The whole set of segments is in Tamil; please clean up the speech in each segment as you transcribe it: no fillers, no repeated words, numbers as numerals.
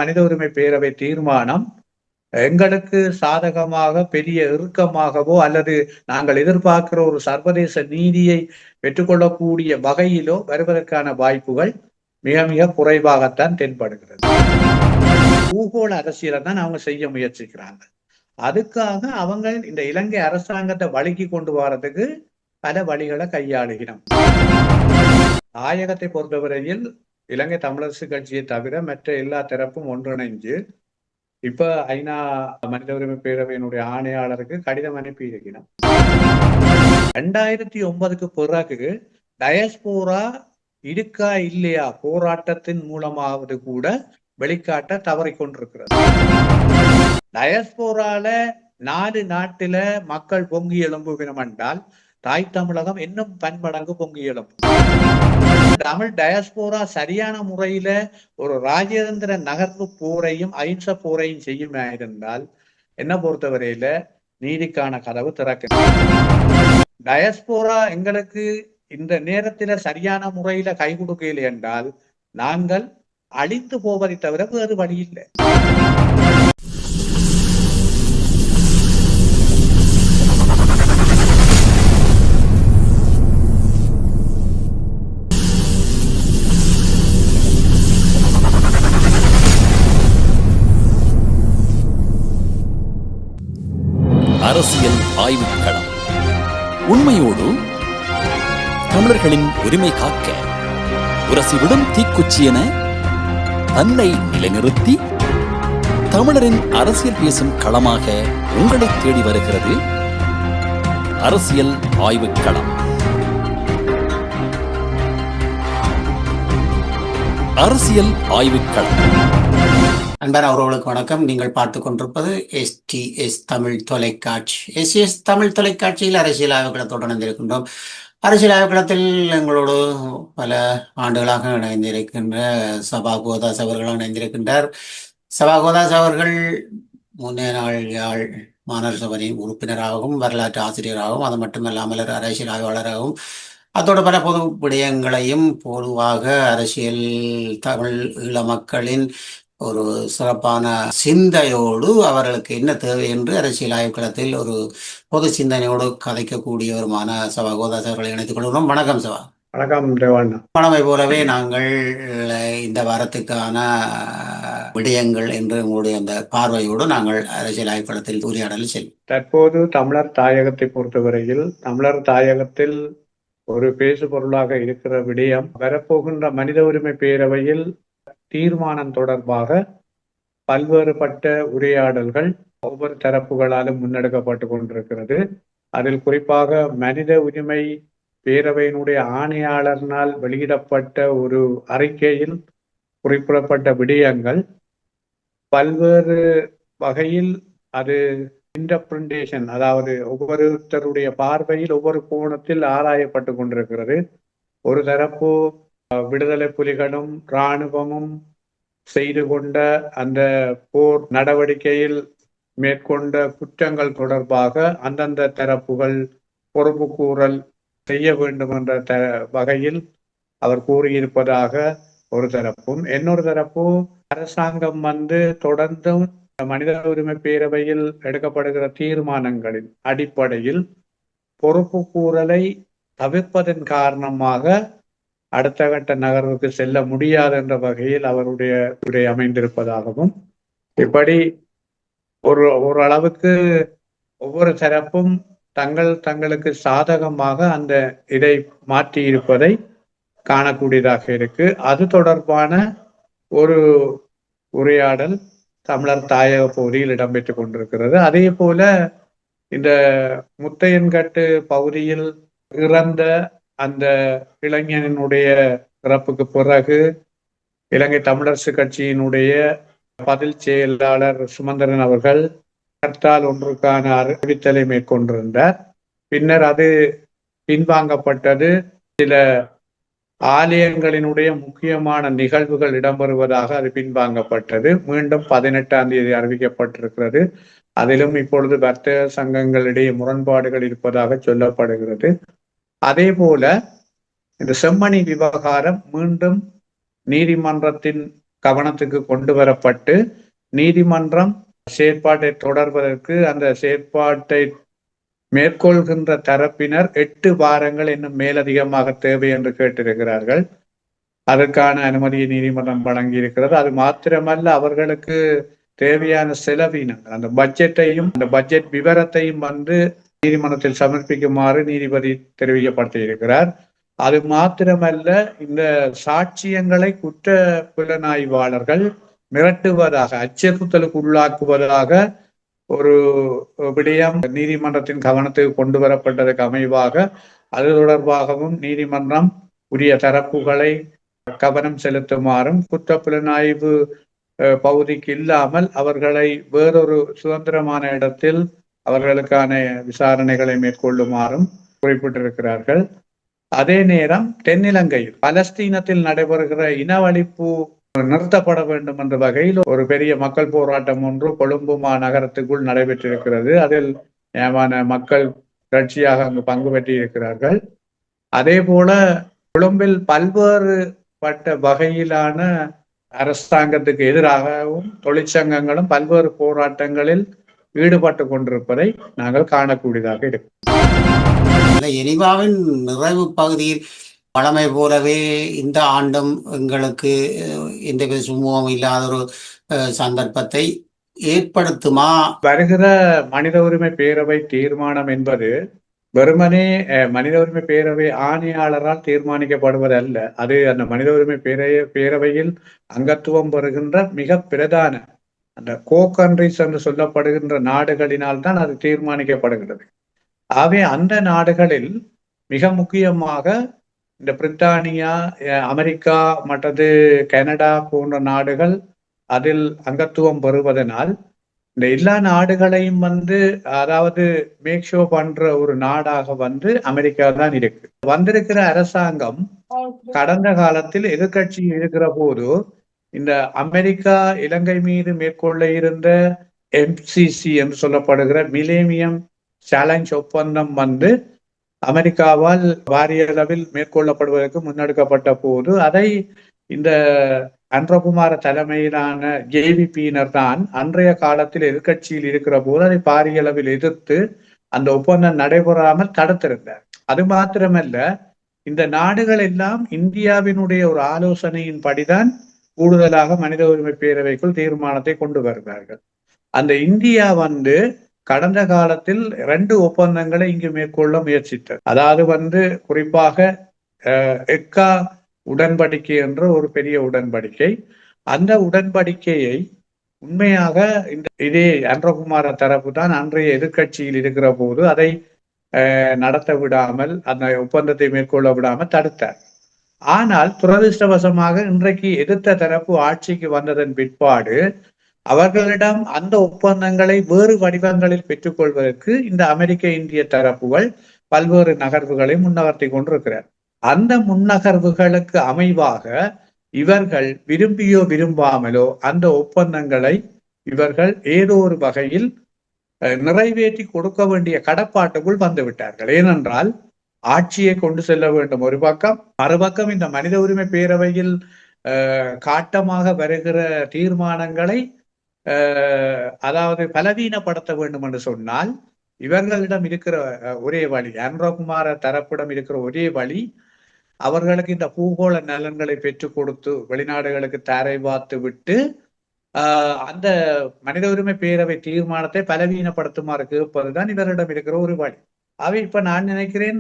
மனித உரிமை பேரவை தீர்மானம் எங்களுக்கு சாதகமாக பெரிய இறுக்கமாகவோ அல்லது நாங்கள் எதிர்பார்க்கிற ஒரு சர்வதேச நீதியை பெற்றுக்கொள்ளக்கூடிய வகையிலோ வருவதற்கான வாய்ப்புகள் மிக மிக குறைவாகத்தான் தென்படுகிறது. பூகோள அரசியலை தான் அவங்க செய்ய முயற்சிக்கிறாங்க. அதுக்காக அவங்க இந்த இலங்கை அரசாங்கத்தை வழுக்கி கொண்டு வரதுக்கு பல வழிகளை கையாளுகிறோம். தாயகத்தை பொறுத்தவரையில் இலங்கை தமிழரசு கட்சியை தவிர மற்ற எல்லா தரப்பும் ஒன்றிணைஞ்சு இப்ப ஐநா மனித உரிமை பேரவையினுடைய ஆணையாளருக்கு கடிதம் அனுப்பி இருக்கிறோம். 2009 பிறகு டயஸ்போரா இருக்கா இல்லையா போராட்டத்தின் மூலமாவது கூட வெளிக்காட்ட தவறிக்கொண்டிருக்கிறது. டயஸ்போரால 4 நாட்டில மக்கள் பொங்கி எழும்புவினம் என்றால் தாய் தமிழகம் இன்னும் பன்மடங்கு பொங்கி எழும்பும். தமிழ் டயஸ்போரா சரியான முறையில ஒரு ராஜதந்திர நகர்வு போரையும் அஹிம்ச போரையும் செய்யுமா இருந்தால் என்ன பொறுத்தவரையில நீதிக்கான கதவு திறக்க. டயஸ்போரா எங்களுக்கு இந்த நேரத்துல சரியான முறையில கை கொடுக்கல என்றால் நாங்கள் அழித்து போவதை தவிர வேறு வழி இல்லை. அரசியல் ஆய்வுக்களம் உண்மையோடு தமிழர்களின் உரிமை காக்க உரசிவிடும் தீக்குச்சி என தன்னை நிலைநிறுத்தி தமிழரின் அரசியல் பேசும் களமாக உங்களை தேடி வருகிறது அரசியல் ஆய்வுக்களம். அரசியல் ஆய்வுக்களம். அன்பான அவர்களுக்கு வணக்கம். நீங்கள் பார்த்து கொண்டிருப்பது STS தமிழ் தொலைக்காட்சி. STS தமிழ் தொலைக்காட்சியில் அரசியல் ஆய்வுக்களத்தோடு இணைந்திருக்கின்றோம். அரசியல் ஆய்வுக்களத்தில் எங்களோடு பல ஆண்டுகளாக இணைந்திருக்கின்ற சபா கோதாஸ் அவர்கள் இணைந்திருக்கின்றார். சபா கோதாஸ் அவர்கள் முன்னே நாள் யாழ் மாநகர சபையின் உறுப்பினராகவும் வரலாற்று ஆசிரியராகவும் அது மட்டுமல்லாமல் அரசியல் ஆய்வாளராகவும் அதோட பல பொது விடயங்களையும் பொதுவாக அரசியல் தமிழ் ஈழ மக்களின் ஒரு சிறப்பான சிந்தையோடு அவர்களுக்கு என்ன தேவை என்று அரசியல் ஆய்வுக்களத்தில் ஒரு பொது சிந்தனையோடு கதைக்கக்கூடியவருமான சபா கோதாஸ் அவர்களை இணைத்துக் கொள்கிறோம். வணக்கம் சபா. வணக்கம். வணமை போலவே நாங்கள் இந்த வாரத்துக்கான விடயங்கள் என்று உங்களுடைய அந்த பார்வையோடு நாங்கள் அரசியல் ஆய்வுக்களத்தில் உரையாடல் செல்வோம். தற்போது தமிழர் தாயகத்தை பொறுத்தவரையில் தமிழர் தாயகத்தில் ஒரு பேசு பொருளாக இருக்கிற விடயம் வரப்போகின்ற மனித உரிமை பேரவையில் தீர்மானம் தொடர்பாக பல்வேறுபட்ட உரையாடல்கள் ஒவ்வொரு தரப்புகளாலும் முன்னெடுக்கப்பட்டு கொண்டிருக்கிறது. அதில் குறிப்பாக மனித உரிமை பேரவையினுடைய ஆணையாளரினால் வெளியிடப்பட்ட ஒரு அறிக்கையில் குறிப்பிடப்பட்ட விடயங்கள் பல்வேறு வகையில் அது இன்டர்பிரிண்டேஷன், அதாவது ஒவ்வொருத்தருடைய பார்வையில் ஒவ்வொரு கோணத்தில் ஆராயப்பட்டு கொண்டிருக்கிறது. ஒரு தரப்பு விடுதலை புலிகளும் இராணுவமும் செய்து கொண்ட அந்த போர் நடவடிக்கையில் மேற்கொண்ட குற்றங்கள் தொடர்பாக அந்தந்த தரப்புகள் பொறுப்பு கூறல் செய்ய வேண்டும் என்ற வகையில் அவர் கூறியிருப்பதாக ஒரு தரப்பும், இன்னொரு தரப்பு அரசாங்கம் தொடர்ந்தும் மனித உரிமை பேரவையில் எடுக்கப்படுகிற தீர்மானங்களின் அடிப்படையில் பொறுப்பு கூறலை தவிர்ப்பதன் காரணமாக அடுத்த கட்ட நகர்வுக்கு செல்ல முடியாது என்ற வகையில் அவருடைய உரை அமைந்திருப்பதாகவும், இப்படி ஒரு அளவுக்கு ஒவ்வொரு தரப்பும் தங்களுக்கு சாதகமாக அந்த இதை மாற்றி இருப்பதை காணக்கூடியதாக இருக்கு. அது தொடர்பான ஒரு உரையாடல் தமிழர் தாயக பகுதியில் இடம்பெற்றுக் கொண்டிருக்கிறது. அதே போல இந்த முத்தையன்கட்டு பகுதியில் இறந்த அந்த இளைஞனுடைய இறப்புக்கு பிறகு இலங்கை தமிழரசு கட்சியினுடைய பதில் செயலாளர் சுமந்திரன் அவர்கள் கர்த்தால் ஒன்றுக்கான அறிவித்தலை மேற்கொண்டிருந்தார். பின்னர் அது பின்வாங்கப்பட்டது. சில ஆலயங்களினுடைய முக்கியமான நிகழ்வுகள் இடம்பெறுவதாக அது பின்வாங்கப்பட்டது. மீண்டும் 18ஆம் தேதி அறிவிக்கப்பட்டிருக்கிறது. அதிலும் இப்பொழுது வர்த்தக சங்கங்களிடையே முரண்பாடுகள் இருப்பதாக சொல்லப்படுகிறது. அதே போல இந்த செம்மணி விவகாரம் மீண்டும் நீதிமன்றத்தின் கவனத்துக்கு கொண்டு வரப்பட்டு நீதிமன்றம் செயற்பாட்டை தொடர்வதற்கு அந்த செயற்பாட்டை மேற்கொள்கின்ற தரப்பினர் 8 வாரங்கள் இன்னும் மேலதிகமாக தேவை என்று கேட்டிருக்கிறார்கள். அதற்கான அனுமதியை நீதிமன்றம் வழங்கியிருக்கிறது. அது மாத்திரமல்ல, அவர்களுக்கு தேவையான செலவினங்கள், அந்த பட்ஜெட்டையும் அந்த பட்ஜெட் விவரத்தையும் நீதிமன்றத்தில் சமர்ப்பிக்குமாறு நீதிபதி தெரிவிக்கப்பட்டிருக்கிறார். அது மாத்திரமல்ல, இந்த சாட்சியங்களை குற்ற புலனாய்வாளர்கள் மிரட்டுவதாக, அச்சுறுத்தலுக்கு உள்ளாக்குவதாக ஒரு விடயம் நீதிமன்றத்தின் கவனத்துக்கு கொண்டு வரப்பட்டதற்கு அமைவாக அது தொடர்பாகவும் நீதிமன்றம் உரிய தரப்புகளை கவனம் செலுத்துமாறும், குற்ற புலனாய்வு பகுதிக்கு இல்லாமல் அவர்களை வேறொரு சுதந்திரமான இடத்தில் அவர்களுக்கான விசாரணைகளை மேற்கொள்ளுமாறும் குறிப்பிட்டிருக்கிறார்கள். அதே நேரம் தென்னிலங்கையில் பலஸ்தீனத்தில் நடைபெறுகிற இனவழிப்பு நிறுத்தப்பட வேண்டும் என்ற வகையில் ஒரு பெரிய மக்கள் போராட்டம் ஒன்று கொழும்பு மாநகரத்துக்குள் நடைபெற்றிருக்கிறது. அதில் ஏமான மக்கள் கட்சியாக அங்கு பங்கு பெற்றிருக்கிறார்கள். அதே போல கொழும்பில் பல்வேறுபட்ட வகையிலான அரசாங்கத்துக்கு எதிராகவும் தொழிற்சங்கங்களும் பல்வேறு போராட்டங்களில் ஈடுபட்டு கொண்டிருப்பதை நாங்கள் காணக்கூடியதாக இருக்கும். எனிவாவின் நிறைவு பகுதியில் பழமை போலவே இந்த ஆண்டும் எங்களுக்கு எந்தவித சுமூகம் இல்லாத ஒரு சந்தர்ப்பத்தை ஏற்படுத்துமா? வருகிற மனித உரிமை பேரவை தீர்மானம் என்பது வெறுமனே மனித உரிமை பேரவை ஆணையாளரால் தீர்மானிக்கப்படுவதல்ல. அது அந்த மனித உரிமை பேரவையில் அங்கத்துவம் பெறுகின்ற மிக பிரதான அந்த கோ-கண்ட்ரிஸ் என்று சொல்லப்படுகின்ற நாடுகளினால் தான் அது தீர்மானிக்கப்படுகிறது. ஆகவே அந்த நாடுகளில் மிக முக்கியமாக இந்த பிரித்தானியா, அமெரிக்கா மற்றது கனடா போன்ற நாடுகள் அதில் அங்கத்துவம் பெறுவதனால் இந்த எல்லா நாடுகளையும் அதாவது மேக் ஷோ பண்ற ஒரு நாடாக அமெரிக்கா தான் இருக்கு. வந்திருக்கிற அரசாங்கம் கடந்த காலத்தில் எதிர்கட்சி இருக்கிற போது இந்த அமெரிக்கா இலங்கை மீது மேற்கொள்ள இருந்த MCC என்று சொல்லப்படுகிற மிலேனியம் சேலஞ்ச் ஒப்பந்தம் அமெரிக்காவால் பாரிய அளவில் மேற்கொள்ளப்படுவதற்கு முன்னெடுக்கப்பட்ட போது அதை இந்த அன்றகுமார தலைமையிலான JVP-யினர் தான் அன்றைய காலத்தில் எதிர்கட்சியில் இருக்கிற போது அதை பாரிய அளவில் எதிர்த்து அந்த ஒப்பந்தம் நடைபெறாமல் தடுத்திருந்தார். அது மாத்திரமல்ல, இந்த நாடுகள் எல்லாம் இந்தியாவினுடைய ஒரு ஆலோசனையின் படிதான் கூடுதலாக மனித உரிமை பேரவைக்குள் தீர்மானத்தை கொண்டு வருகிறார்கள். அந்த இந்தியா கடந்த காலத்தில் 2 ஒப்பந்தங்களை இங்கு மேற்கொள்ள முயற்சித்தது. அதாவது குறிப்பாக எக்கா உடன்படிக்கை என்ற ஒரு பெரிய உடன்படிக்கை. அந்த உடன்படிக்கையை உண்மையாக இதே அன்றகுமார தரப்பு தான் அன்றைய எதிர்கட்சியில் இருக்கிற போது அதை நடத்த விடாமல், அந்த ஒப்பந்தத்தை மேற்கொள்ள விடாமல் தடுத்தார். ஆனால் துரதிருஷ்டவசமாக இன்றைக்கு எதிர்த்த தரப்பு ஆட்சிக்கு வந்ததன் பிற்பாடு அவர்களிடம் அந்த ஒப்பந்தங்களை வேறு வடிவங்களில் பெற்றுக்கொள்வதற்கு இந்த அமெரிக்க இந்திய தரப்புகள் பல்வேறு நகர்வுகளை முன்னகர்த்தி கொண்டிருக்கிறார். அந்த முன்னகர்வுகளுக்கு அமைவாக இவர்கள் விரும்பியோ விரும்பாமலோ அந்த ஒப்பந்தங்களை இவர்கள் ஏதோ ஒரு வகையில் நிறைவேற்றி கொடுக்க வேண்டிய கடப்பாட்டுக்குள் வந்துவிட்டார்கள். ஏனென்றால் ஆட்சியை கொண்டு செல்ல வேண்டும் ஒரு பக்கம், மறுபக்கம் இந்த மனித உரிமை பேரவையில் காட்டமாக வருகிற தீர்மானங்களை அதாவது பலவீனப்படுத்த வேண்டும் என்று சொன்னால் இவர்களிடம் இருக்கிற ஒரே வழி, அன்றகுமார தரப்பிடம் இருக்கிற ஒரே வழி, அவர்களுக்கு இந்த பூகோள நலன்களை பெற்றுக் கொடுத்து வெளிநாடுகளுக்கு தாரை பார்த்து விட்டு அந்த மனித உரிமை பேரவை தீர்மானத்தை பலவீனப்படுத்துமாறு கேட்பதுதான் இவரிடம் இருக்கிற ஒரு வழி. அவை இப்ப நான் நினைக்கிறேன்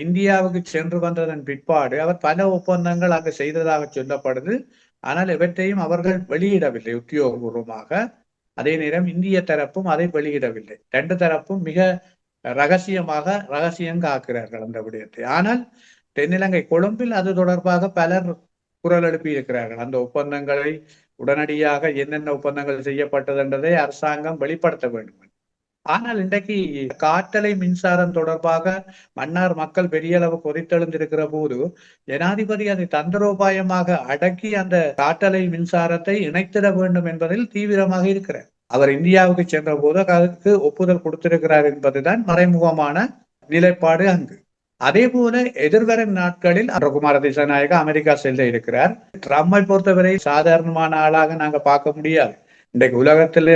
இந்தியாவுக்கு சென்று வந்ததன் பிற்பாடு அவர் பல ஒப்பந்தங்கள் அங்கு செய்ததாக சொல்லப்படுது. ஆனால் இவற்றையும் அவர்கள் வெளியிடவில்லை உத்தியோகபூர்வமாக. அதே நேரம் இந்திய தரப்பும் அதை வெளியிடவில்லை. 2 தரப்பும் மிக ரகசியம் காக்கிறார்கள் அந்த விடயத்தை. ஆனால் தென்னிலங்கை கொழும்பில் அது தொடர்பாக பலர் குரல் எழுப்பி இருக்கிறார்கள். அந்த ஒப்பந்தங்களை உடனடியாக என்னென்ன ஒப்பந்தங்கள் செய்யப்பட்டது என்றதை அரசாங்கம் வெளிப்படுத்த வேண்டும். ஆனால் இன்றைக்கு காற்றலை மின்சாரம் தொடர்பாக மன்னார் மக்கள் பெரிய அளவு கொதித்தெழுந்திருக்கிற போது ஜனாதிபதி அதை தந்திரோபாயமாக அடக்கி அந்த காற்றலை மின்சாரத்தை இணைத்திட வேண்டும் என்பதில் தீவிரமாக இருக்கிறார். அவர் இந்தியாவுக்கு சென்ற போது அதற்கு ஒப்புதல் கொடுத்திருக்கிறார் என்பதுதான் மறைமுகமான நிலைப்பாடு அங்கு. அதே போல எதிர்வரும் நாட்களில் குமார திசாநாயகா அமெரிக்கா செல்ல இருக்கிறார். ட்ரம்பை பொறுத்தவரை சாதாரணமான ஆளாக நாங்க பார்க்க முடியாது. இன்றைக்கு உலகத்துல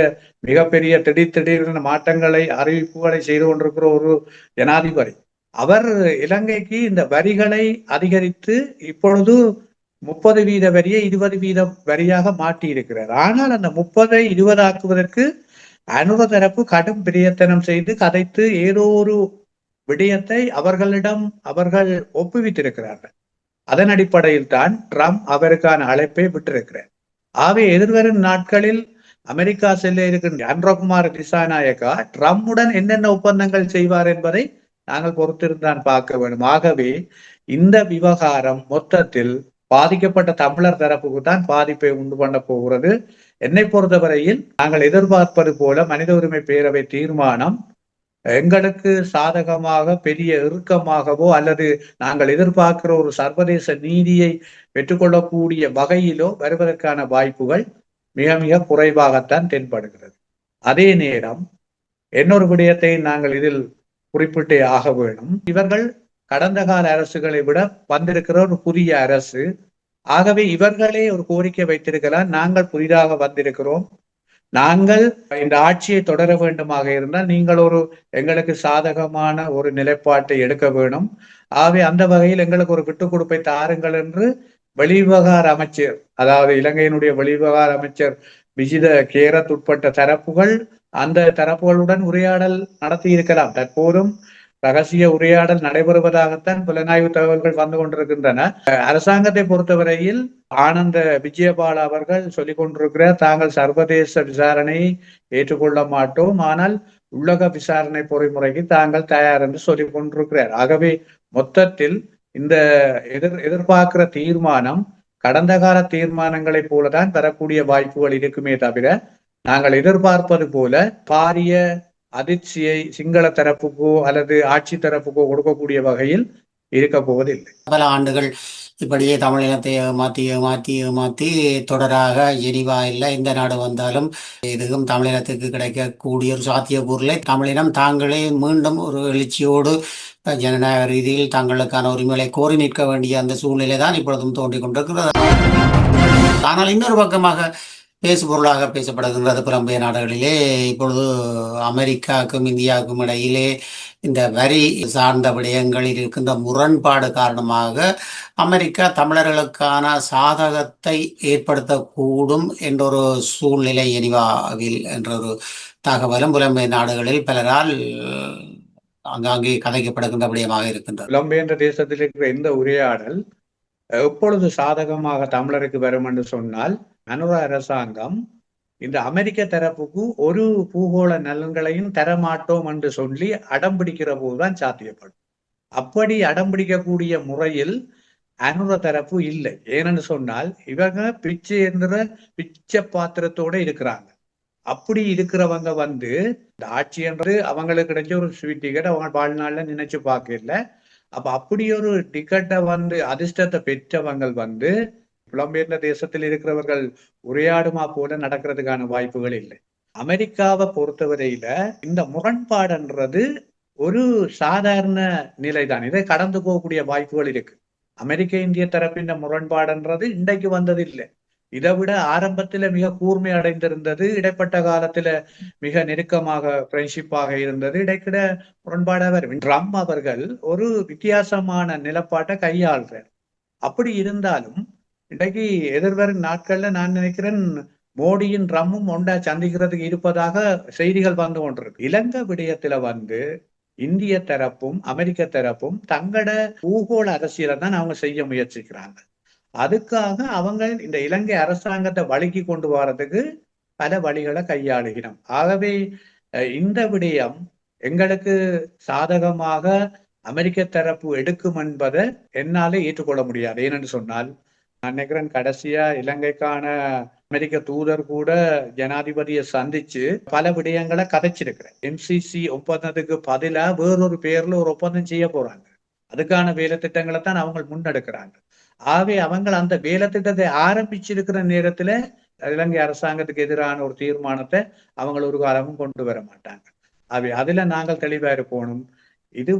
மிகப்பெரிய திடீர் மாற்றங்களை அறிவிப்புகளை செய்து கொண்டிருக்கிற ஒரு ஜனாதிபதி. அவர் இலங்கைக்கு இந்த வரிகளை அதிகரித்து இப்பொழுது 30% வரியை 20% வரியாக மாற்றி இருக்கிறார். ஆனால் அந்த 30 20 ஆக்குவதற்கு அனுர தரப்பு கடும் பிரயத்தனம் செய்து கதைத்து ஏதோ ஒரு விடயத்தை அவர்கள் ஒப்புவித்திருக்கிறார்கள். அதன் அடிப்படையில் தான் ட்ரம்ப் அவருக்கான அழைப்பை விட்டிருக்கிறார். ஆகவே எதிர்வரும் நாட்களில் அமெரிக்கா செல்ல இருக்கின்ற அனுரகுமார திசாநாயக்கா ட்ரம்புடன் என்னென்ன ஒப்பந்தங்கள் செய்வார் என்பதை நாங்கள் பொறுத்திருந்தான் பார்க்க வேண்டும். ஆகவே இந்த விவகாரம் மொத்தத்தில் பாதிக்கப்பட்ட தமிழர் தரப்புக்கு தான் பாதிப்பை உண்டு பண்ண போகிறது. என்னை பொறுத்தவரையில் நாங்கள் எதிர்பார்ப்பது போல மனித உரிமை பேரவை தீர்மானம் எங்களுக்கு சாதகமாக பெரிய இறுக்கமாகவோ அல்லது நாங்கள் எதிர்பார்க்கிற ஒரு சர்வதேச நீதியை பெற்றுக்கொள்ளக்கூடிய வகையிலோ வருவதற்கான வாய்ப்புகள் மிக மிக குறைவாகத்தான் தென்படுகிறது. அதே நேரம் இன்னொரு விடயத்தை நாங்கள் இதில் குறிப்பிட்டே ஆக வேண்டும். இவர்கள் கடந்த கால அரசுகளை விட வந்திருக்கிற ஒரு புதிய அரசு. ஆகவே இவர்களே ஒரு கோரிக்கை வைத்திருக்கலாம், நாங்கள் புதிதாக வந்திருக்கிறோம், நாங்கள் இந்த ஆட்சியை தொடர வேண்டுமாக இருந்தால் நீங்கள் எங்களுக்கு சாதகமான ஒரு நிலைப்பாட்டை எடுக்க வேணும். ஆகவே அந்த வகையில் எங்களுக்கு ஒரு விட்டுக் கொடுப்பை தாருங்கள் என்று வெளிவிவகார அமைச்சர், அதாவது இலங்கையினுடைய வெளிவிவகார அமைச்சர் விஜித கேரத் உட்பட்ட தரப்புகள் அந்த தரப்புகளுடன் உரையாடல் நடத்தி இருக்கலாம். தற்போதும் ரகசிய உரையாடல் நடைபெறுவதாகத்தான் புலனாய்வு தகவல்கள் வந்து கொண்டிருக்கின்றன. அரசாங்கத்தை பொறுத்தவரையில் ஆனந்த விஜயபால அவர்கள் சொல்லிக் கொண்டிருக்கிறார், தாங்கள் சர்வதேச விசாரணையை ஏற்றுக்கொள்ள மாட்டோம், ஆனால் உள்ளக விசாரணை பொறிமுறைக்கு தாங்கள் தயார் என்று சொல்லிக் கொண்டிருக்கிறார். ஆகவே மொத்தத்தில் இந்த எதிர்பார்க்கிற தீர்மானம் கடந்த கால தீர்மானங்களை போலதான் பெறக்கூடிய வாய்ப்புகள் இருக்குமே தவிர நாங்கள் எதிர்பார்ப்பது போல பாரிய அதிர்ச்சியை சிங்கள தரப்புக்கோ அல்லது ஆட்சி தரப்புக்கோ கொடுக்கக்கூடிய வகையில் இருக்க போவதில்லை. பல ஆண்டுகள் இப்படியே தமிழினத்தை ஏமாத்தி தொடராக ஜெனிவா இல்லை எந்த நாடு வந்தாலும் இதுவும் தமிழினத்துக்கு கிடைக்கக்கூடிய ஒரு சாத்தியக்கூறில்லை. தமிழினம் தாங்களே மீண்டும் ஒரு எழுச்சியோடு ஜனநாயக ரீதியில் தங்களுக்கான உரிமைகளை கோரி நிற்க வேண்டிய அந்த சூழ்நிலை தான் இப்பொழுதும் தோன்றிக் கொண்டிருக்கிறது. ஆனால் இன்னொரு பக்கமாக பேசுபொருளாக பேசப்படுகின்றது புலம்பெயர் நாடுகளிலே. இப்பொழுது அமெரிக்காவுக்கும் இந்தியாவுக்கும் இடையிலே இந்த வரி சார்ந்த விடயங்களில் இருக்கின்ற முரண்பாடு காரணமாக அமெரிக்கா தமிழர்களுக்கான சாதகத்தை ஏற்படுத்தக்கூடும் என்ற ஒரு சூழ்நிலை ஜெனிவாவில் என்ற ஒரு தகவலும் புலம்பெயர் நாடுகளில் பலரால் அங்காங்கே கதைக்கப்படுகின்ற விடயமாக இருக்கின்றது. புலம்பெயர்ந்த தேசத்தில் இருக்கிற இந்த உரையாடல் எப்பொழுது சாதகமாக தமிழருக்கு வரும் என்று சொன்னால், அனுர அரசாங்கம் இந்த அமெரிக்க தரப்புக்கு ஒரு பூகோள நலன்களையும் தரமாட்டோம் என்று சொல்லி அடம்பிடிக்கிற போதுதான் சாத்தியப்படும். அப்படி அடம்பிடிக்கக்கூடிய முறையில் அனுர தரப்பு இல்லை. ஏனென்று சொன்னால் இவங்க பிச்சை பாத்திரத்தோட இருக்கிறாங்க. அப்படி இருக்கிறவங்க இந்த ஆட்சி என்று அவங்களுக்கு கிடைச்ச ஒரு ஸ்வீட் டிக்கெட் அவங்க வாழ்நாள்ல நினைச்சு பார்க்கல. அப்ப அப்படி ஒரு டிக்கெட்டை அதிர்ஷ்டத்தை பெற்றவங்க புலம்பெயர்ந்த தேசத்தில் இருக்கிறவர்கள் உரையாடுமா போல நடக்கிறதுக்கான வாய்ப்புகள் இல்லை. அமெரிக்காவை பொறுத்தவரையில இந்த முரண்பாடுன்றது ஒரு சாதாரண நிலைதான். இதை கடந்து போகக்கூடிய வாய்ப்புகள் இருக்கு. அமெரிக்க இந்திய தரப்பின் முரண்பாடுன்றது இன்றைக்கு வந்தது இல்லை. இதை விட ஆரம்பத்துல மிக கூர்மை அடைந்திருந்தது. இடைப்பட்ட காலத்துல மிக நெருக்கமாக ஃப்ரெண்ட்ஷிப்பாக இருந்தது. இடைக்கிட முரண்பாடாக வரும். ட்ரம்ப் அவர்கள் ஒரு வித்தியாசமான நிலப்பாட்டை கையாள்றார். அப்படி இருந்தாலும் இன்றைக்கு எதிர்வரும் நாட்கள்ல நான் நினைக்கிறேன் மோடியும் ட்ரம்மும் ஒன்றா சந்திக்கிறதுக்கு இருப்பதாக செய்திகள் வந்து கொண்டிருக்கு. இலங்கை விடயத்துல இந்திய தரப்பும் அமெரிக்க தரப்பும் தங்களோட பூகோள அரசியலை தான் அவங்க செய்ய முயற்சிக்கிறாங்க. அதுக்காக அவங்க இந்த இலங்கை அரசாங்கத்தை வழுக்கி கொண்டு வர்றதுக்கு பல வழிகளை கையாளுகிறோம். ஆகவே இந்த விடயம் எங்களுக்கு சாதகமாக அமெரிக்க தரப்பு எடுக்கும் என்பதை என்னால ஏற்றுக்கொள்ள முடியாது. ஏனென்று சொன்னால் நான் நினைக்கிறேன் கடைசியா இலங்கைக்கான அமெரிக்க தூதர் கூட ஜனாதிபதியை சந்திச்சு பல விடயங்களை கதைச்சிருக்கிறேன். MCC ஒப்பந்தத்துக்கு பதிலா வேறொரு பேர்ல ஒரு ஒப்பந்தம் செய்ய போறாங்க. அதுக்கான வேலை திட்டங்களை தான் அவங்க முன்னெடுக்கிறாங்க. ஆகவே அவங்க அந்த வேலை திட்டத்தை ஆரம்பிச்சிருக்கிற நேரத்துல இலங்கை அரசாங்கத்துக்கு எதிரான ஒரு தீர்மானத்தை அவங்க ஒரு காலமும் கொண்டு வர மாட்டாங்க. ஆகவே அதுல நாங்கள் தெளிவா இருக்கணும். இது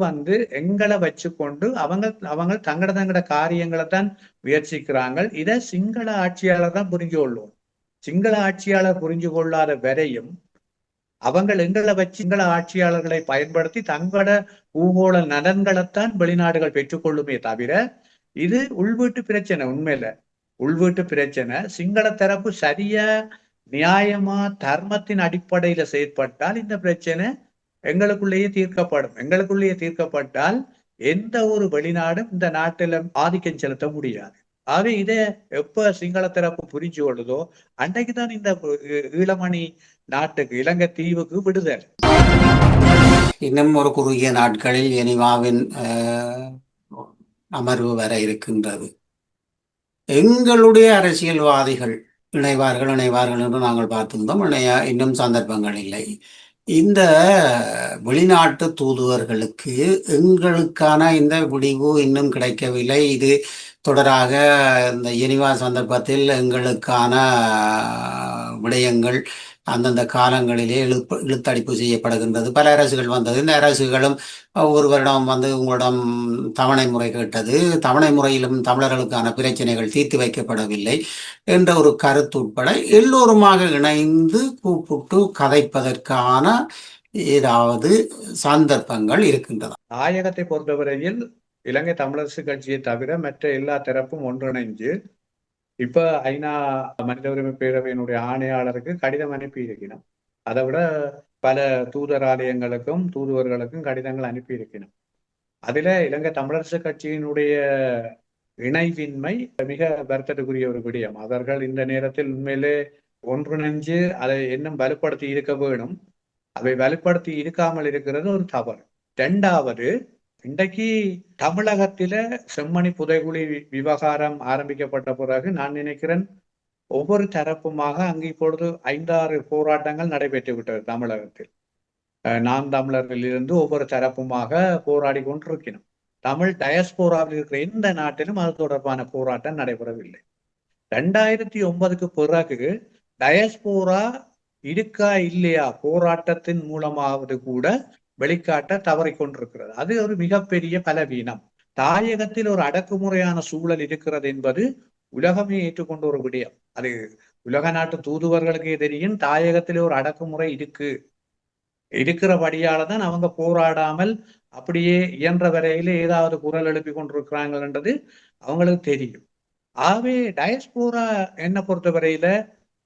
எங்களை வச்சுக்கொண்டு அவங்க தங்கட காரியங்களை தான் முயற்சிக்கிறாங்க. இதை சிங்கள ஆட்சியாளர் தான் புரிஞ்சு கொள்ளும். சிங்கள ஆட்சியாளர் புரிஞ்சு கொள்ளாத வரையும் எங்களை வச்சு சிங்கள ஆட்சியாளர்களை பயன்படுத்தி தங்களோட பூகோள நலன்களைத்தான் வெளிநாடுகள் பெற்றுக்கொள்ளுமே தவிர இது உள்வீட்டு பிரச்சனை. உண்மையில உள்வீட்டு பிரச்சனை. சிங்கள தரப்பு சரியா நியாயமா தர்மத்தின் அடிப்படையில செயற்பட்டால் இந்த பிரச்சனை எங்களுக்குள்ளேயே தீர்க்கப்படும். எங்களுக்குள்ளேயே தீர்க்கப்பட்டால் எந்த ஒரு வெளிநாடும் இந்த நாட்டில ஆதிக்கம் செலுத்த முடியாது. ஆகவே இதை எப்ப சிங்கள தரப்பு புரிஞ்சு கொள்ளுதோ அன்றைக்குதான் இந்த ஈழமணி நாட்டுக்கு, இலங்கை தீவுக்கு விடுதல். இன்னும் ஒரு குறுகிய நாட்களில் ஜெனீவாவின் அமர்வு வர இருக்கின்றது. எங்களுடைய அரசியல்வாதிகள் இணைவார்கள் என்று நாங்கள் பார்த்திருந்தோம். இன்னும் சந்தர்ப்பங்கள் இல்லை. இந்த வெளிநாட்டு தூதுவர்களுக்கு எங்களுக்கான இந்த விடிவு இன்னும் கிடைக்கவில்லை. இது தொடராக இந்த ஜெனீவா சந்தர்ப்பத்தில் எங்களுக்கான விடயங்கள் அந்தந்த காலங்களிலே இழுத்தடிப்பு செய்யப்படுகின்றது. பல அரசுகள் வந்தது. இந்த அரசுகளும் ஒரு வருடம் உங்களிடம் தவணை முறை கேட்டது. தவணை முறையிலும் தமிழர்களுக்கான பிரச்சனைகள் தீர்த்து வைக்கப்படவில்லை என்ற ஒரு கருத்து உட்பட எல்லோருமாக இணைந்து கூப்பிட்டு கதைப்பதற்கான ஏதாவது சந்தர்ப்பங்கள் இருக்கின்றன. தாயகத்தை பொறுத்தவரையில் இலங்கை தமிழரசு கட்சியை தவிர மற்ற எல்லா தரப்பும் ஒன்றிணைஞ்சு இப்ப ஐநா மனித உரிமை பேரவையினுடைய ஆணையாளருக்கு கடிதம் அனுப்பி இருக்கணும். அதை விட பல தூதராலயங்களுக்கும் தூதுவர்களுக்கும் கடிதங்கள் அனுப்பி இருக்கணும். அதுல இலங்கை தமிழரசு கட்சியினுடைய இணைவின்மை மிக வருத்தத்துக்குரிய ஒரு விடயம். அவர்கள் இந்த நேரத்தில் உண்மையிலே ஒன்றிணைஞ்சு அதை இன்னும் வலுப்படுத்தி இருக்க வேணும். அவை வலுப்படுத்தி இருக்காமல் இருக்கிறது ஒரு தவறு. இரண்டாவது, இன்றைக்கு தமிழகத்தில செம்மணி புதைகுழி விவகாரம் ஆரம்பிக்கப்பட்ட பிறகு நான் நினைக்கிறேன் ஒவ்வொரு தரப்புமாக அங்கு இப்பொழுது 5-6 போராட்டங்கள் நடைபெற்று விட்டது தமிழகத்தில். நாம் தமிழரில் இருந்து ஒவ்வொரு தரப்புமாக போராடி கொண்டிருக்கணும். தமிழ் டயஸ்போராவில் இருக்கிற எந்த நாட்டிலும் அது தொடர்பான போராட்டம் நடைபெறவில்லை. 2009க்கு பிறகு டயஸ்போரா இருக்கா இல்லையா போராட்டத்தின் மூலமாவது கூட வெளிக்காட்ட தவறிக்கொண்டிருக்கிறது. அது ஒரு மிகப்பெரிய பலவீனம். தாயகத்தில் ஒரு அடக்குமுறையான சூழல் இருக்கிறது என்பது உலகமே ஏற்றுக்கொண்ட ஒரு விடயம். அது உலக நாட்டு தூதுவர்களுக்கே தெரியும். தாயகத்திலே ஒரு அடக்குமுறை இருக்கிறபடியால தான் அவங்க போராடாமல் அப்படியே இயன்ற வரையிலே ஏதாவது குரல் எழுப்பி கொண்டிருக்கிறாங்கன்றது அவங்களுக்கு தெரியும். ஆகவே டயஸ்போரா என்ன பொறுத்தவரையில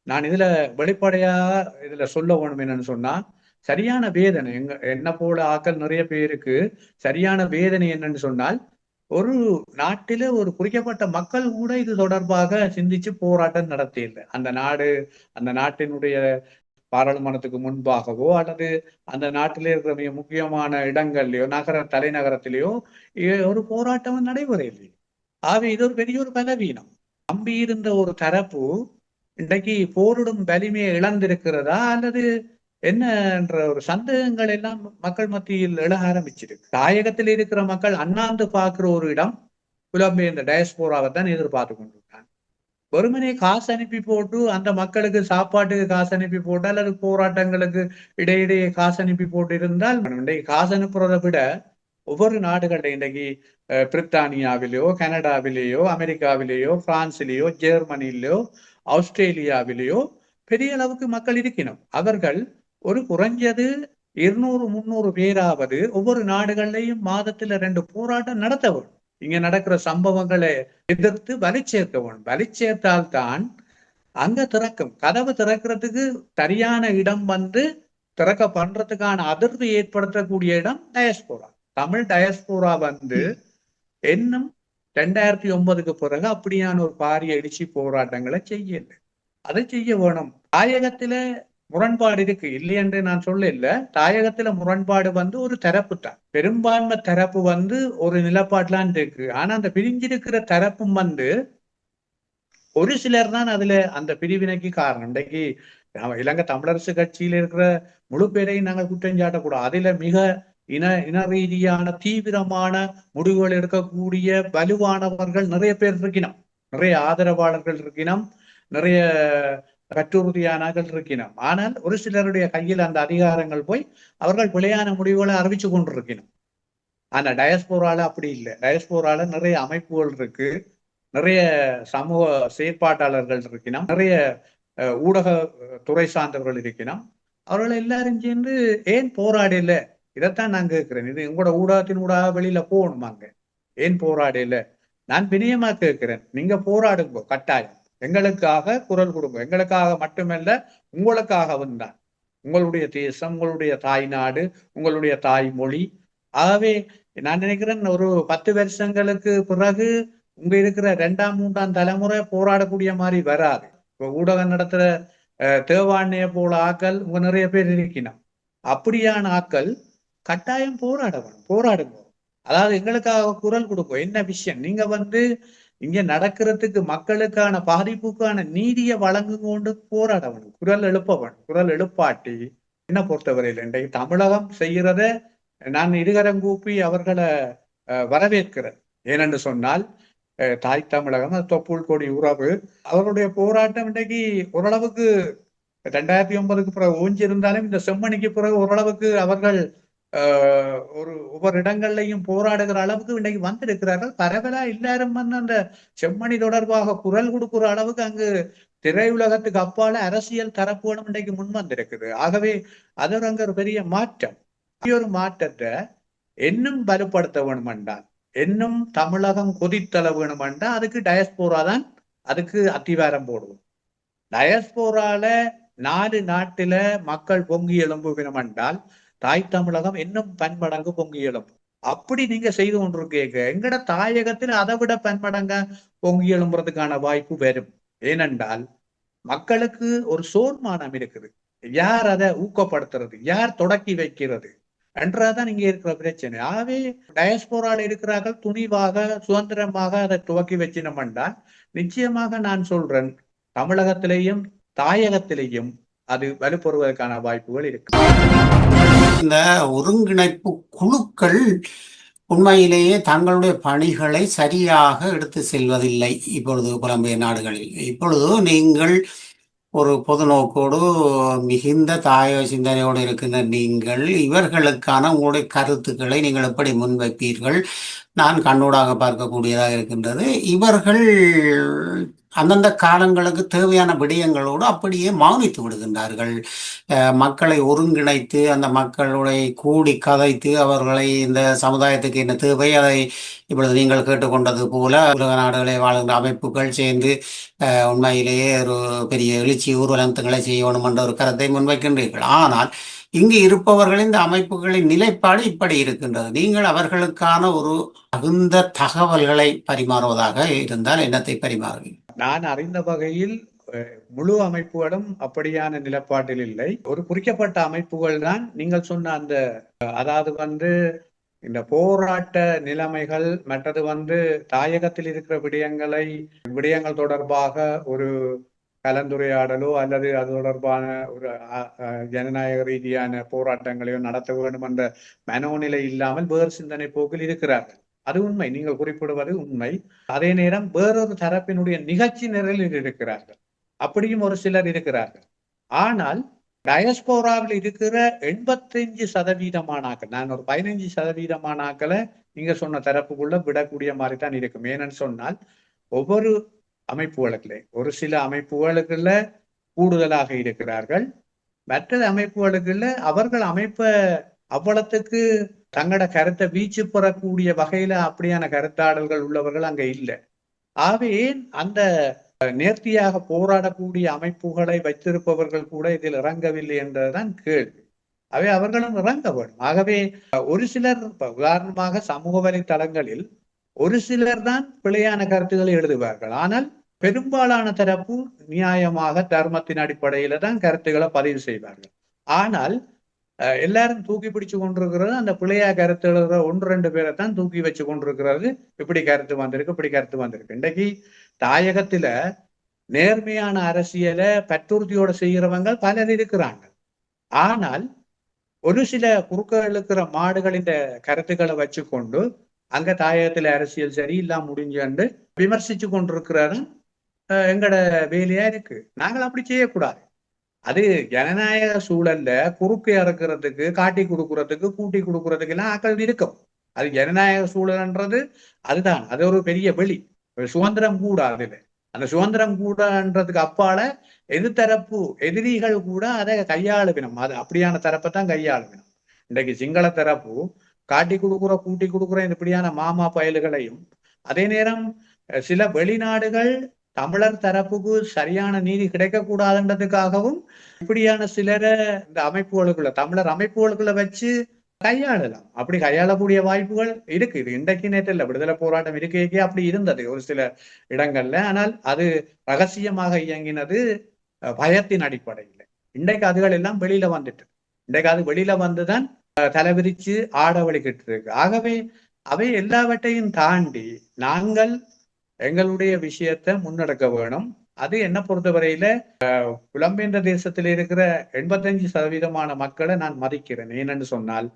நான் இதுல வெளிப்படையாக இதுல சொல்ல வேணும் என்னன்னு சொன்னா, சரியான வேதனை என்ன போல ஆக்கள் நிறைய பேருக்கு சரியான வேதனை என்னன்னு சொன்னால், ஒரு நாட்டில ஒரு குறிக்கப்பட்ட மக்கள் கூட இது தொடர்பாக சிந்திச்சு போராட்டம் நடத்தியில்லை. அந்த நாட்டினுடைய பாராளுமன்றத்துக்கு முன்பாகவோ அல்லது அந்த நாட்டிலே இருக்கிற மிக முக்கியமான இடங்கள்லயோ தலைநகரத்திலேயோ ஒரு போராட்டம் நடைபெறவில்லை. ஆகவே இது ஒரு பெரிய ஒரு பலவீனம். நம்பி இருந்த ஒரு தரப்பு இன்றைக்கு போரிடும் வலிமையை இழந்திருக்கிறதா அல்லது என்ன என்ற ஒரு சந்தேகங்கள் எல்லாம் மக்கள் மத்தியில் எழ ஆரம்பிச்சிருக்கு. தாயகத்தில் இருக்கிற மக்கள் அண்ணாந்து பார்க்கிற ஒரு இடம் புலம்பெயர்ந்த டயஸ்போராவை தான் எதிர்பார்த்து கொண்டிருக்காங்க. வெறுமனே காசு அனுப்பி போட்டு அந்த மக்களுக்கு சாப்பாட்டுக்கு காசு அனுப்பி போட்டு அல்லது போராட்டங்களுக்கு இடையிடையே காசு அனுப்பி போட்டு இருந்தால், இன்றைக்கு காசு அனுப்புறதை விட ஒவ்வொரு நாடுகளில் இன்றைக்கு பிரித்தானியாவிலேயோ கனடாவிலேயோ அமெரிக்காவிலேயோ பிரான்சிலேயோ ஜெர்மனிலேயோ ஆஸ்திரேலியாவிலேயோ பெரிய அளவுக்கு மக்கள் இருக்கணும். அவர்கள் ஒரு குறைஞ்சது 200-300 பேராவது ஒவ்வொரு நாடுகள்லையும் மாதத்துல 2 போராட்டம் நடத்த வேண்டும். இங்க நடக்கிற சம்பவங்களை எதிர்த்து வலி சேர்க்க வேண்டும். வலி சேர்த்தால்தான் அங்க கதவு திறக்கிறதுக்கு சரியான இடம் திறக்க பண்றதுக்கான அதிர்வு ஏற்படுத்தக்கூடிய இடம் டயஸ்போரா. தமிழ் டயஸ்போரா இன்னும் 2009க்கு பிறகு அப்படியான ஒரு பாரிய எழுச்சி போராட்டங்களை செய்யல. அதை செய்ய வேணும். தாயகத்தில முரண்பாடு இருக்கு, இல்லை என்று நான் சொல்ல இல்ல. தாயகத்துல முரண்பாடு ஒரு தரப்பு தான். பெரும்பான்மை தரப்பு ஒரு நிலப்பாட்டுலாம் இருக்கு. ஆனா அந்த பிரிஞ்சிருக்கிற தரப்பும் ஒரு சிலர் தான் அதுல அந்த பிரிவினைக்கு காரணம். இன்றைக்கு இலங்கை தமிழரசு கட்சியில இருக்கிற முழு பேரையும் நாங்கள் குற்றம் சாட்டக்கூடாது. அதுல மிக இன ரீதியான தீவிரமான முடிவுகள் எடுக்கக்கூடிய வலுவானவர்கள் நிறைய பேர் இருக்கணும், நிறைய ஆதரவாளர்கள் இருக்கணும், நிறைய கட்டுறுதியானவர்கள் இருக்கணும். ஆனால் ஒரு சிலருடைய கையில் அந்த அதிகாரங்கள் போய் அவர்கள் பிழையான முடிவுகளை அறிவிச்சு கொண்டிருக்கணும். ஆனா டயஸ்போரால அப்படி இல்லை. டயஸ்போரால நிறைய அமைப்புகள் இருக்கு, நிறைய சமூக செயற்பாட்டாளர்கள் இருக்கணும், நிறைய ஊடக துறை சார்ந்தவர்கள் இருக்கணும். அவர்கள் எல்லாரும் சேர்ந்து ஏன் போராடல? இதைத்தான் நான் கேட்கிறேன். இது உங்களோட ஊடகத்தின் ஊடாக வெளியில போகணுமாங்க? ஏன் போராடல? நான் வினயமா கேட்கிறேன். நீங்க போராடுங்க, கட்டாயம். எங்களுக்காக குரல் கொடுங்க. எங்களுக்காக மட்டுமல்ல, உங்களுக்காகவும் தான். உங்களுடைய தேசம், உங்களுடைய தாய் நாடு, உங்களுடைய தாய்மொழி. ஆகவே நான் நினைக்கிறேன் ஒரு 10 வருஷங்களுக்கு பிறகு உங்க இருக்கிற 2ஆம் 3ஆம் தலைமுறை போராடக்கூடிய மாதிரி வராது. இப்ப ஊடகம் நடத்துற தேவாண்மைய போல ஆக்கள் உங்க நிறைய பேர் இருக்கணும். அப்படியான ஆக்கள் கட்டாயம் போராடுங்க. அதாவது எங்களுக்காக குரல் கொடுக்கும். என்ன விஷயம்? நீங்க இங்க நடக்கிறதுக்கு மக்களுக்கான பாதிப்புக்கான நீதியை வழங்குங்கொண்டு போராட வேணும், குரல் எழுப்ப வேணும். குரல் எழுப்பாட்டி என்ன பொறுத்தவரையில் இன்றைக்கு தமிழகம் செய்கிறத நான் இருகரங்கூப்பி அவர்களை வரவேற்கிறேன். ஏனென்று சொன்னால் தாய் தமிழகம், தொப்புள் கொடி உறவு, அவருடைய போராட்டம் இன்றைக்கு ஓரளவுக்கு 2009க்கு பிறகு ஊஞ்சிருந்தாலும் இந்த செம்மணிக்கு பிறகு ஓரளவுக்கு அவர்கள் ஒவ்வொரு இடங்கள்லையும் போராடுகிற அளவுக்கு இன்னைக்கு வந்திருக்கிறார்கள். பரவலா எல்லாரும் அந்த செம்மணி தொடர்பாக குரல் கொடுக்கிற அளவுக்கு அங்கு திரையுலகத்துக்கு அப்பால அரசியல் தரப்புகளும் இன்றைக்கு முன் வந்திருக்குது. ஆகவே அது அங்க ஒரு பெரிய மாற்றம். ஒரு மாற்றத்தை இன்னும் வலுப்படுத்த வேணுமென்றால், இன்னும் தமிழகம் கொதித்தள வேணுமென்றா அதுக்கு டயஸ்போரா தான் அதுக்கு அத்திவாரம் போடுவோம். டயஸ்போரால 4 நாட்டில மக்கள் பொங்கி எழும்புவினம் என்றால் தாய் தமிழகம் இன்னும் பன்மடங்கு பொங்கி எழும்பும். அப்படி நீங்க செய்து கொண்டிருக்கீங்க. எங்கட தாயகத்தில் அதை விட பன்மடங்கா பொங்கி எழும்புறதுக்கான வாய்ப்பு வரும். ஏனென்றால் மக்களுக்கு ஒரு சோர்மானம் இருக்குது. யார் அதை ஊக்கப்படுத்துறது, யார் தொடக்கி வைக்கிறது என்றதான் இங்க இருக்கிற பிரச்சனை. ஆகவே டயஸ்போரால இருக்கிறார்கள் துணிவாக சுதந்திரமாக அதை துவக்கி வச்சினோம் என்றால் நிச்சயமாக நான் சொல்றேன், தமிழகத்திலேயும் தாயகத்திலேயும் அது வலுப்பெறுவதற்கான வாய்ப்புகள் இருக்கு. இந்த ஒருங்கிணைப்பு குழுக்கள் உண்மையிலேயே தங்களுடைய பணிகளை சரியாக எடுத்து செல்வதில்லை. இப்பொழுது புலம்பெயர் நாடுகளில் இப்பொழுது நீங்கள் ஒரு பொது நோக்கோடு மிகுந்த தாய சிந்தனையோடு இருக்கின்ற நீங்கள் இவர்களுக்கான உங்களுடைய கருத்துக்களை நீங்கள் எப்படி முன்வைப்பீர்கள்? நான் கண்ணூடாக பார்க்கக்கூடியதாக இருக்கின்றது. இவர்கள் அந்தந்த காலங்களுக்கு தேவையான விடயங்களோடு அப்படியே மௌனித்து விடுகின்றார்கள். மக்களை ஒருங்கிணைத்து அந்த மக்களுடைய கூடி கதைத்து அவர்களை இந்த சமுதாயத்துக்கு என்ன தேவை அதை இப்பொழுது நீங்கள் கேட்டுக்கொண்டது போல உலக நாடுகளை வாழ்கின்ற அமைப்புகள் சேர்ந்து உண்மையிலேயே ஒரு பெரிய எழுச்சி ஊர்வலங்களை செய்யணும் என்ற ஒரு கருத்தை முன்வைக்கின்றீர்கள். ஆனால் இங்கு இருப்பவர்கள் இந்த அமைப்புகளின் நிலைப்பாடு இப்படி இருக்கின்றது. நீங்கள் அவர்களுக்கான ஒரு தகுந்த தகவல்களை பரிமாறுவதாக இருந்தால் என்னத்தை பரிமாறுவீர்கள்? நான் அறிந்த வகையில் முழு அமைப்புகளும் அப்படியான நிலப்பாட்டில் இல்லை. ஒரு குறிக்கப்பட்ட அமைப்புகள் தான் நீங்கள் சொன்ன அந்த, அதாவது இந்த போராட்ட நிலைமைகள் மற்றது தாயகத்தில் இருக்கிற விடயங்கள் தொடர்பாக ஒரு கலந்துரையாடலோ அல்லது அது தொடர்பான ஒரு ஜனநாயக ரீதியான போராட்டங்களையோ நடத்த வேண்டும் என்ற மனோநிலை இல்லாமல் வேறு சிந்தனை போக்கில் இருக்கிறார்கள். அது உண்மை, நீங்கள் குறிப்பிடுவது உண்மை. அதே நேரம் வேறொரு தரப்பினுடைய நிகழ்ச்சி நிரலில் இருக்கிறார்கள். அப்படியும் ஒரு சிலர் இருக்கிறார்கள். ஆனால் டயஸ்போராவில் இருக்கிற 85% நான் ஒரு 15% நீங்க சொன்ன தரப்புக்குள்ள விடக்கூடிய மாதிரி தான் இருக்கும். ஏன்னு சொன்னால் ஒவ்வொரு அமைப்புகளுக்குள்ள ஒரு சில அமைப்புகளுக்குள்ள கூடுதலாக இருக்கிறார்கள், மற்ற அமைப்புகளுக்குள்ள அவர்கள் அமைப்பை அவ்வளத்துக்கு தங்களோட கருத்தை வீச்சு பெறக்கூடிய வகையில அப்படியான கருத்தாடல்கள் உள்ளவர்கள் அங்க இல்லை. ஆகவே அந்த நேர்த்தியாக போராடக்கூடிய அமைப்புகளை வைத்திருப்பவர்கள் கூட இதில் இறங்கவில்லை என்றதுதான் கேள்வி. அவை அவர்களும் இறங்க வேண்டும். ஆகவே ஒரு சிலர், உதாரணமாக சமூக வலைத்தளங்களில் ஒரு சிலர் தான் பிழையான கருத்துக்களை எழுதுவார்கள். ஆனால் பெரும்பாலான தரப்பு நியாயமாக தர்மத்தின் அடிப்படையில தான் கருத்துக்களை பதிவு செய்வார்கள். ஆனால் எல்லாரும் தூக்கி பிடிச்சு கொண்டிருக்கிறது அந்த பிள்ளையா கருத்து எழுதுற 1-2 பேரை தான் தூக்கி வச்சு கொண்டிருக்கிறது. இப்படி கருத்து வந்திருக்கு, இப்படி கருத்து வந்திருக்கு. இன்றைக்கு தாயகத்துல நேர்மையான அரசியலை பற்றுறுதியோட செய்கிறவங்க பலர் இருக்கிறாங்க. ஆனால் ஒரு சில குறுக்க இழுக்கிற மாடுகளின் கருத்துக்களை வச்சு கொண்டு அங்க தாயகத்துல அரசியல் சரி இல்லாம முடிஞ்சு விமர்சிச்சு கொண்டிருக்கிறது எங்கட வேலையா இருக்கு. நாங்கள் அப்படி செய்யக்கூடாது. அது ஜனநாயக சூழல்ல குறுக்கு இறக்குறதுக்கு, காட்டி கொடுக்கறதுக்கு, கூட்டி கொடுக்கறதுக்கு எல்லாம் ஆக்கள் இருக்கும். அது ஜனநாயக சூழல்ன்றது அதுதான். அது ஒரு பெரிய வெளி, ஒரு சுதந்திரம் கூட. அதுல அந்த சுதந்திரம் கூடன்றதுக்கு அப்பால எதிர்த்தரப்பு எதிரிகள் கூட அதை கையாளுவினம். அது அப்படியான தரப்பை தான் கையாளுவினம். இன்றைக்கு சிங்கள தரப்பு காட்டி கொடுக்குற கூட்டி கொடுக்குற இப்படியான மாமா பயல்களையும், அதே நேரம் சில வெளிநாடுகள் தமிழர் தரப்புக்கு சரியான நீதி கிடைக்கக்கூடாதுன்றதுக்காகவும் இப்படியான சிலரை இந்த அமைப்புகளுக்குள்ள தமிழர் அமைப்புகளுக்குள்ள வச்சு கையாளலாம். அப்படி கையாளக்கூடிய வாய்ப்புகள் இருக்கு. இது இன்றைக்கு நேற்று இல்ல, விடுதலை போராட்டம் இருக்கே அப்படி இருந்தது ஒரு சில இடங்கள்ல. ஆனால் அது ரகசியமாக இயங்கினது பயத்தின் அடிப்படையில். இன்றைக்கு அதுகள் எல்லாம் வெளியில வந்துட்டு, இன்றைக்கு அது வெளியில வந்துதான் தலைவிரிச்சு ஆட வழிகிட்டு இருக்கு. ஆகவே அவை எல்லாவற்றையும் தாண்டி நாங்கள் எங்களுடைய விஷயத்தை முன்னெடுக்க வேணும். அது என்ன பொறுத்தவரையில புலம்பெயர்ந்த தேசத்தில் இருக்கிற 85% மக்களை நான் மதிக்கிறேன். ஏனென்று சொன்னால்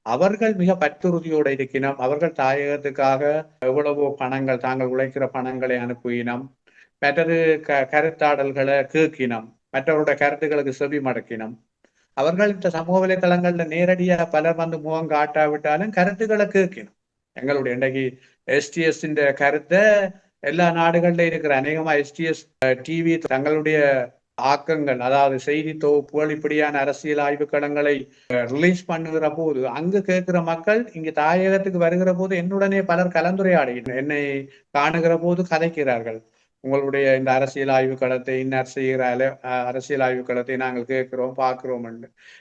அவர்கள் மிக பற்றுறுதியோடு இருக்கணும். அவர்கள் தாயகத்துக்காக எவ்வளவோ பணங்கள், தாங்கள் உழைக்கிற பணங்களை அனுப்பினோம். மற்றது கருத்தாடல்களை கேட்கினோம், மற்றவருடைய கருத்துக்களுக்கு செவி மடக்கினோம். அவர்கள் இந்த சமூக வலைத்தளங்கள்ல நேரடியாக பலர் வந்து முகம் காட்டாவிட்டாலும் கருத்துக்களை கேட்கணும். எங்களுடைய இன்றைக்கு STS கருத்தை எல்லா நாடுகள்ல இருக்கிற அநேகமா STS டிவி தங்களுடைய ஆக்கங்கள், அதாவது செய்தி தொகுப்புகள், இப்படியான அரசியல் ஆய்வுக்களங்களை ரிலீஸ் பண்ணுகிற போது அங்கு கேட்கிற மக்கள் இங்கு தாயகத்துக்கு வருகிற போது என்னுடனே பலர் கலந்துரையாடி என்னை காணுகிற போது கதைக்கிறார்கள். உங்களுடைய இந்த அரசியல் ஆய்வுக்களத்தை, இன்னர் செய்கிற அரசியல் ஆய்வுக்களத்தை நாங்கள் கேட்கிறோம், பார்க்கிறோம்.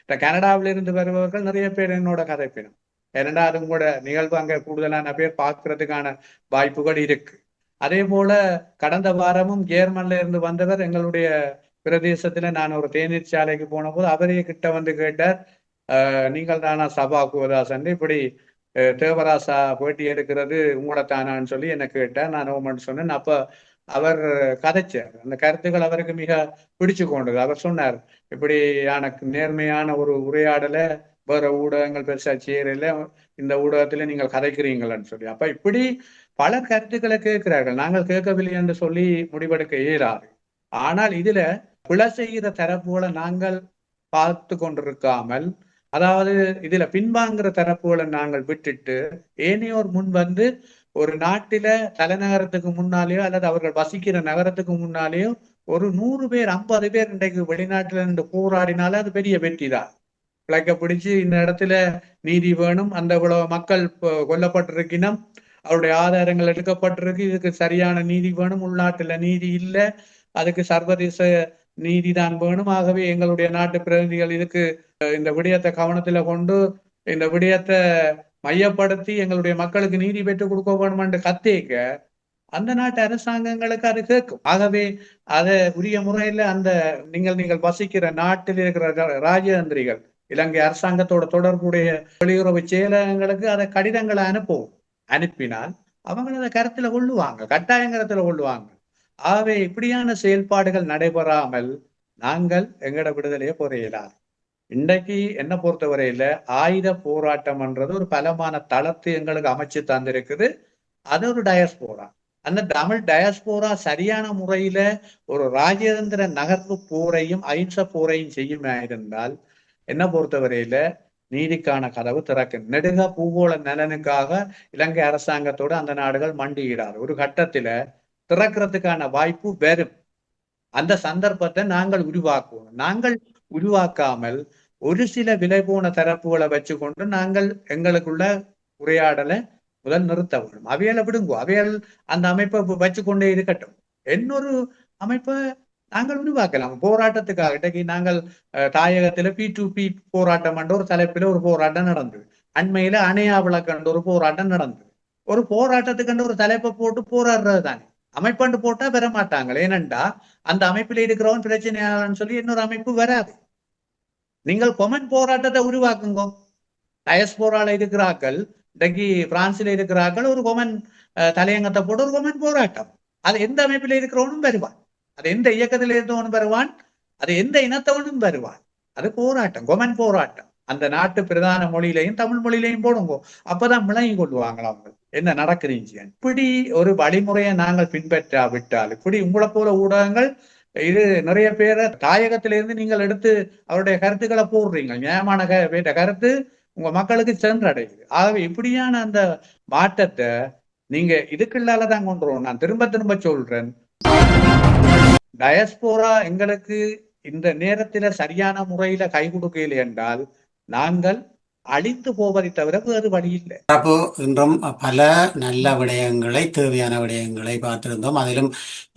இந்த கனடாவில இருந்து வருபவர்கள் நிறைய பேர் என்னோட கதைப்பினும். ஏனென்றா அது கூட நிகழ்வு அங்க கூடுதலான பேர் பார்க்கறதுக்கான வாய்ப்புகள் இருக்கு. அதே போல கடந்த வாரமும் ஜேர்மன்ல இருந்து வந்தவர் எங்களுடைய பிரதேசத்துல, நான் ஒரு தேநீர் சாலைக்கு போன போது அவரே கிட்ட வந்து கேட்டார், நீங்கள் தானா சபா குவதாசன், இப்படி தேவராசா பேட்டி எடுக்கிறது உங்களோட தானான்னு சொல்லி என்ன கேட்டார். நான் ஓமன் சொன்னேன். அப்ப அவர் கதைச்சார். அந்த கருத்துக்கள் அவருக்கு மிக பிடிச்சு கொண்டது. அவர் சொன்னார், இப்படியான நேர்மையான ஒரு உரையாடலை வேற ஊடகங்கள் பெருசா செய்யறதில்ல, இந்த ஊடகத்துல நீங்கள் கதைக்கிறீங்களான்னு சொல்லி. அப்ப இப்படி பலர் கருத்துக்களை கேட்கிறார்கள். நாங்கள் கேட்கவில்லை என்று சொல்லி முடிவெடுக்க இயலாது. ஆனால் இதுல பிழை செய்கிற தரப்புகளை நாங்கள் பார்த்து கொண்டிருக்காமல், அதாவது இதுல பின்வாங்குற தரப்புகளை நாங்கள் விட்டுட்டு ஏனையோர் முன் வந்து ஒரு நாட்டில தலைநகரத்துக்கு முன்னாலேயோ அல்லது அவர்கள் வசிக்கிற நகரத்துக்கு முன்னாலேயோ ஒரு 100 பேர் 50 பேர் இன்றைக்கு வெளிநாட்டுல இருந்து போராடினால அது பெரிய வெற்றி தான். பிழைக்க பிடிச்சு இந்த இடத்துல நீதி வேணும், அந்த இவ்வளவு மக்கள் கொல்லப்பட்டிருக்கணும், அவருடைய ஆதாரங்கள் எடுக்கப்பட்டிருக்கு, இதுக்கு சரியான நீதி வேணும், உள்நாட்டுல நீதி இல்லை, அதுக்கு சர்வதேச நீதி தான் வேணும். ஆகவே எங்களுடைய நாட்டு பிரதிநிதிகள் இதுக்கு இந்த விடயத்தை கவனத்துல கொண்டு இந்த விடயத்தை மையப்படுத்தி எங்களுடைய மக்களுக்கு நீதி பெற்றுக் கொடுக்க வேணும் என்று கத்தேக்க அந்த நாட்டு அரசாங்கங்களுக்கு அது கேட்கும். ஆகவே அதை உரிய முறையில அந்த நீங்கள் வசிக்கிற நாட்டில் இருக்கிற ராஜதந்திரிகள், இலங்கை அரசாங்கத்தோட தொடர்புடைய வெளியுறவு செயலகங்களுக்கு அதை கடிதங்களை அனுப்பினால் அவங்க அதை கருத்துல கொள்ளுவாங்க, கட்டாயங்கரத்துல கொள்ளுவாங்க. ஆகவே இப்படியான செயல்பாடுகள் நடைபெறாமல் நாங்கள் எங்கட விடுதலையை பொறையலாது. இன்றைக்கு என்ன பொறுத்தவரையில ஆயுத போராட்டம்ன்றது ஒரு பலமான தளத்தை எங்களுக்கு அமைச்சு தந்திருக்குது. அது ஒரு டயஸ்போரா. அந்த தமிழ் டயஸ்போரா சரியான முறையில ஒரு ராஜதந்திர நகர்வு போரையும் அஹிம்சை போரையும் செய்யுமா இருந்தால் என்ன பொறுத்தவரையில நீதிக்கான கதவு திறக்கும். நெடுக பூகோள நலனுக்காக இலங்கை அரசாங்கத்தோடு அந்த நாடுகள் மண்டியிடாது. ஒரு கட்டத்துல திறக்கிறதுக்கான வாய்ப்பு வரும். அந்த சந்தர்ப்பத்தை நாங்கள் உருவாக்குவோம். நாங்கள் உருவாக்காமல் ஒரு சில விலை போன தரப்புகளை வச்சுக்கொண்டு நாங்கள் எங்களுக்குள்ள உரையாடலை முதல் நிறுத்த வேண்டும். அவையால விடுங்கோ, அவையால் அந்த அமைப்பை வச்சுக்கொண்டே இருக்கட்டும். இன்னொரு அமைப்பை நாங்கள் உருவாக்கலாம் போராட்டத்துக்காக. இன்றைக்கு நாங்கள் தாயகத்துல P2P போராட்டம் என்ற ஒரு தலைப்பில ஒரு போராட்டம் நடந்தது. அண்மையில அணையா விளக்கன்ற ஒரு போராட்டம் நடந்தது. ஒரு போராட்டத்துக்கு ஒரு தலைப்பை போட்டு போராடுறது தானே. அமைப்பாண்டு போட்டா வர மாட்டாங்க. ஏனென்றா அந்த அமைப்பில இருக்கிறவன் பிரச்சனையாளன்னு சொல்லி இன்னொரு அமைப்பு வராது. நீங்கள் கொமன் போராட்டத்தை உருவாக்குங்க. டயஸ்போரால இருக்கிறார்கள், இன்றைக்கு பிரான்சில இருக்கிறார்கள், ஒரு கொமன் தலையங்கத்தை போட்டு ஒரு கொமன் போராட்டம். அது எந்த அமைப்பில இருக்கிறவனும் வருவான், அது எந்த இயக்கத்தில் இருந்தவனும் வருவான், அது எந்த இனத்தவனும் வருவான். அது போராட்டம், கொமன் போராட்டம். அந்த நாட்டு பிரதான மொழியிலையும் தமிழ் மொழியிலையும் போடுங்க. அப்பதான் விளங்கி கொள்வாங்களா அவங்க என்ன நடக்குறீங்க. இப்படி ஒரு வழிமுறையை நாங்கள் பின்பற்றாவிட்டால், இப்படி உங்களை போல ஊடகங்கள் இது நிறைய பேரை தாயகத்திலிருந்து நீங்கள் எடுத்து அவருடைய கருத்துக்களை போடுறீங்க. நியாயமான கருத்து உங்க மக்களுக்கு சென்றடையுது. ஆகவே இப்படியான அந்த மாற்றத்தை நீங்க இதுக்குள்ளாலதான் கொண்டு வரணும். நான் திரும்ப திரும்ப சொல்றேன், டயஸ்போரா எங்களுக்கு இந்த நேரத்தில சரியான முறையில கை கொடுக்கல என்றால் நாங்கள் அழித்து போவதை தவிர வேறு வழி இல்லை. அப்போ இன்றும் பல நல்ல விடயங்களை, தேவையான விடயங்களை பார்த்திருந்தோம். அதிலும்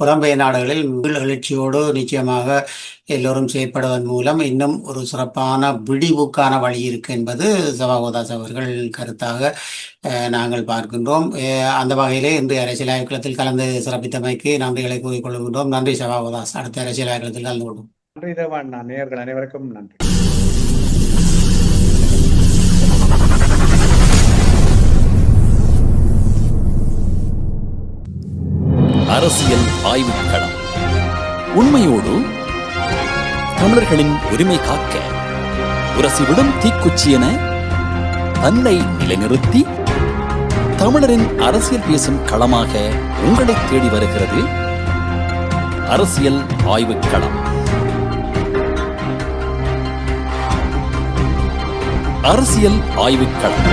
புறம்பெயர் நாடுகளில் எழுச்சியோடு நிச்சயமாக எல்லோரும் செயற்படுவதன் மூலம் இன்னும் ஒரு சிறப்பான விடிவுக்கான வழி இருக்கு என்பது சபாகோதாஸ் அவர்கள் கருத்தாக நாங்கள் பார்க்கின்றோம். அந்த வகையிலே இன்று அரசியல் ஆய்வுக்களத்தில் கலந்து சிறப்பித்தமைக்கு நன்றிகளை கூறிக்கொள்கின்றோம். நன்றி சபாகோதாஸ். அடுத்த அரசியல் ஆய்வுக்களத்தில் கலந்து கொள்வோம். நன்றி தேவான். நேயர்கள் அனைவருக்கும் நன்றி. அரசியல் ஆய்வுக்களம். உண்மையோடு தமிழர்களின் உரிமை காக்க உரசிவிடும் தீக்குச்சி என தன்னை நிலைநிறுத்தி தமிழரின் அரசியல் பேசும் களமாக உங்களை தேடி வருகிறது அரசியல் ஆய்வுக்களம். அரசியல் ஆய்வுக்களம்.